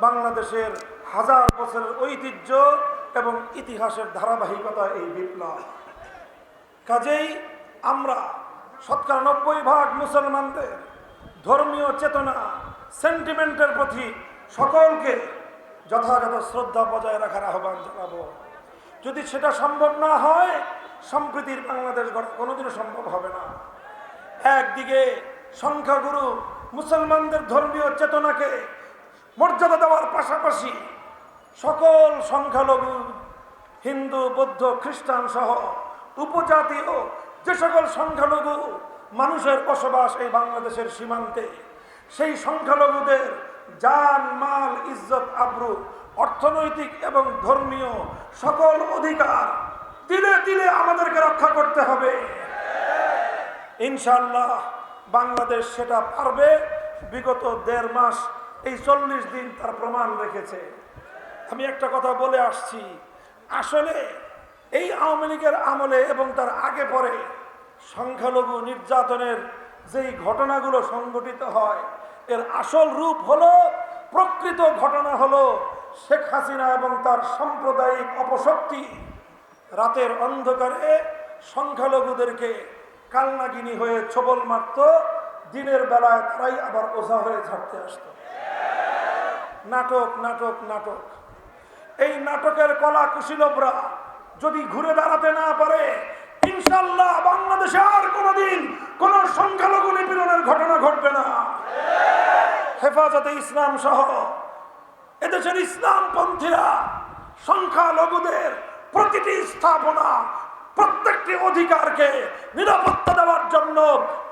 বাংলাদেশের হাজার বছরের ঐতিহ্য এবং ইতিহাসের ধারাবাহিকতা এই বিপ্লব। কাজেই আমরা ৯০% মুসলমানদের ধর্মীয় চেতনা, সেন্টিমেন্টের প্রতি সকলকে যথাযথ শ্রদ্ধা বজায় রাখার আহ্বান জানাবো। যদি সেটা সম্ভব না হয়, সম্প্রীতির বাংলাদেশ গড়া কোনোদিনও সম্ভব হবে না। একদিকে সংখ্যাগুরু মুসলমানদের ধর্মীয় চেতনাকে মর্যাদা দেওয়ার পাশাপাশি সকল সংখ্যালঘু হিন্দু, বৌদ্ধ, খ্রিস্টান সহ উপজাতীয় যে সকল সংখ্যালঘু মানুষের বসবাস এই বাংলাদেশের সীমান্তে, সেই সংখ্যালঘুদের জান, মাল, ইজ্জত, আবরু, অর্থনৈতিক এবং ধর্মীয় সকল অধিকার তিলে তিলে আমাদেরকে রক্ষা করতে হবে। ইনশাআল্লাহ বাংলাদেশ সেটা পারবে। বিগত ১.৫ মাস, এই ৪০ দিন তার প্রমাণ রেখেছে। আমি একটা কথা বলে আসছি, আসলে এই আওয়ামী লীগের আমলে এবং তার আগে পরে সংখ্যালঘু নির্যাতনের যেই ঘটনাগুলো সংঘটিত হয়, এর আসল রূপ হলো, প্রকৃত ঘটনা হলো শেখ হাসিনা এবং তার সাম্প্রদায়িক অপশক্তি রাতের অন্ধকারে সংখ্যালঘুদেরকে কালনাগিনী হয়ে ছোবল মারত, দিনের বেলায় তারাই আবার ওঝা হয়ে ঝাড়তে আসত। নাটক, নাটক, নাটক। এই নাটকের কলা কুশীলবরা যদি ঘুরে দাঁড়াতে না পারে, ইনশাআল্লাহ বাংলাদেশে আর কোনোদিন কোন সংখ্যালঘু নিপীড়নের ঘটনা ঘটবে না। হেফাজতে ইসলাম সহ এদেশের ইসলামপন্থীরা সংখ্যালঘুদের প্রতিটি স্থাপনা, প্রত্যেকটি অধিকারকে নিরাপত্তা দেওয়ার জন্য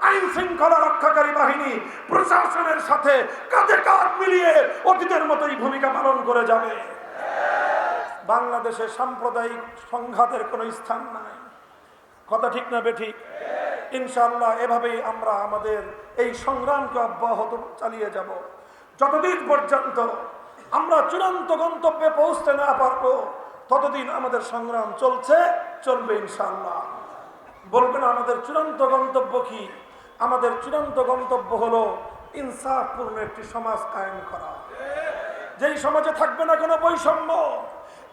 আইন শৃঙ্খলা রক্ষাকারী বাহিনী প্রশাসনের সাথে কাঁধে কাঁধ মিলিয়ে অতীতের মতোই ভূমিকা পালন করে যাবে। বাংলাদেশে সাম্প্রদায়িক সংঘাতের কোনো স্থান নাই। কথা ঠিক না বেঠিক? ইনশাআল্লাহ এভাবেই আমরা আমাদের এই সংগ্রামকে অব্যাহত চালিয়ে যাব। যতদিন পর্যন্ত আমরা চূড়ান্ত গন্তব্যে পৌঁছতে না পারবো, ততদিন আমাদের সংগ্রাম চলবে ইনশাআল্লাহ। বলবেন আমাদের চূড়ান্ত গন্তব্য কি? আমাদের চূড়ান্ত গন্তব্য হলো ইনসাফপূর্ণ একটি সমাজ কায়েম করা, যেই সমাজে থাকবে না কোনো বৈষম্য,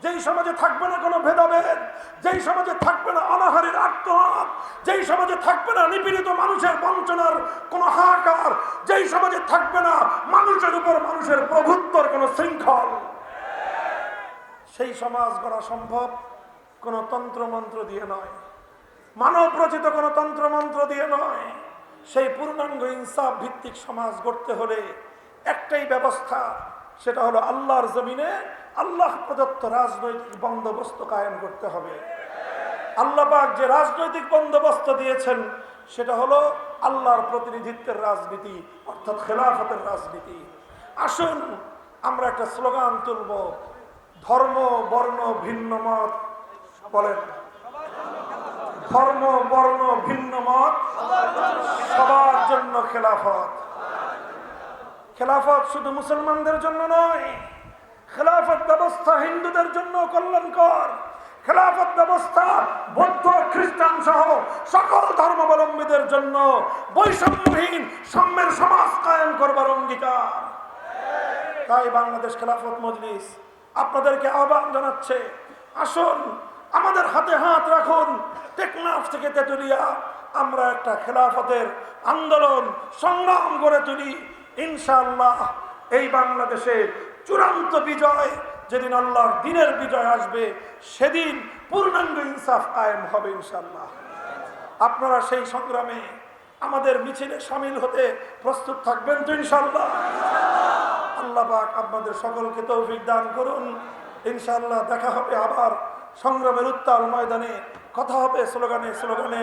যেই সমাজে থাকবে না কোনো ভেদাভেদ, যেই সমাজে থাকবে না অনাহারের আর্তনাদ, যেই সমাজে থাকবে না নিপীড়িত মানুষের বঞ্চনার কোনো হাহাকার, যেই সমাজে থাকবে না মানুষের উপর মানুষের প্রভুত্বর কোনো শৃঙ্খল, সেই সমাজ গড়া সম্ভব কোনো তন্ত্রমন্ত্র দিয়ে নয়, মানব রচিত কোনো তন্ত্রমন্ত্র দিয়ে নয়। সেই পূর্ণাঙ্গ ইনসাফ ভিত্তিক সমাজ গড়তে হলে একটাই ব্যবস্থা, সেটা হলো আল্লাহর জমিনে আল্লাহ প্রদত্ত রাজনৈতিক বন্দোবস্ত কায়েম করতে হবে। আল্লাহ পাক যে রাজনৈতিক বন্দোবস্ত দিয়েছেন, সেটা হলো আল্লাহর প্রতিনিধিত্বের রাজনীতি, অর্থাৎ খেলাফতের রাজনীতি। আসুন আমরা একটা স্লোগান তুলব, ধর্ম বর্ণ ভিন্ন মত, বলেন, ধর্ম বর্ণ ভিন্ন মত সবার জন্য খেলাফত। খেলাফত শুধু মুসলমানদের জন্য নয়, খেলাফত ব্যবস্থা হিন্দুদের জন্য কল্যাণকর। খেলাফত ব্যবস্থা বৌদ্ধ, খ্রিস্টান সহ সকল ধর্মাবলম্বীদের জন্য বৈষম্যহীন সাম্যের সমাজ কায়েম করবার অঙ্গীকার। তাই বাংলাদেশ খেলাফত মজলিস আপনাদেরকে আহ্বান জানাচ্ছে, আসুন আমাদের হাতে হাত রাখুন। টেকনাফ থেকে তেতুলিয়া আমরা একটা খেলাফতের আন্দোলন, সংগ্রাম গড়ে তুলি। ইনশাআল্লাহ এই বাংলাদেশে চূড়ান্ত বিজয়, যেদিন আল্লাহর দিনের বিজয় আসবে, সেদিন পূর্ণাঙ্গ ইনসাফ কায়েম হবে ইনশাআল্লাহ। আপনারা সেই সংগ্রামে আমাদের মিছিলে শামিল হতে প্রস্তুত থাকবেন তো ইনশাআল্লাহ? আল্লাহ পাক আপনাদের সকলকে তৌফিক দান করুন। ইনশাআল্লাহ দেখা হবে আবার সংগ্রামের উত্তাল ময়দানে, কথা হবে স্লোগানে স্লোগানে।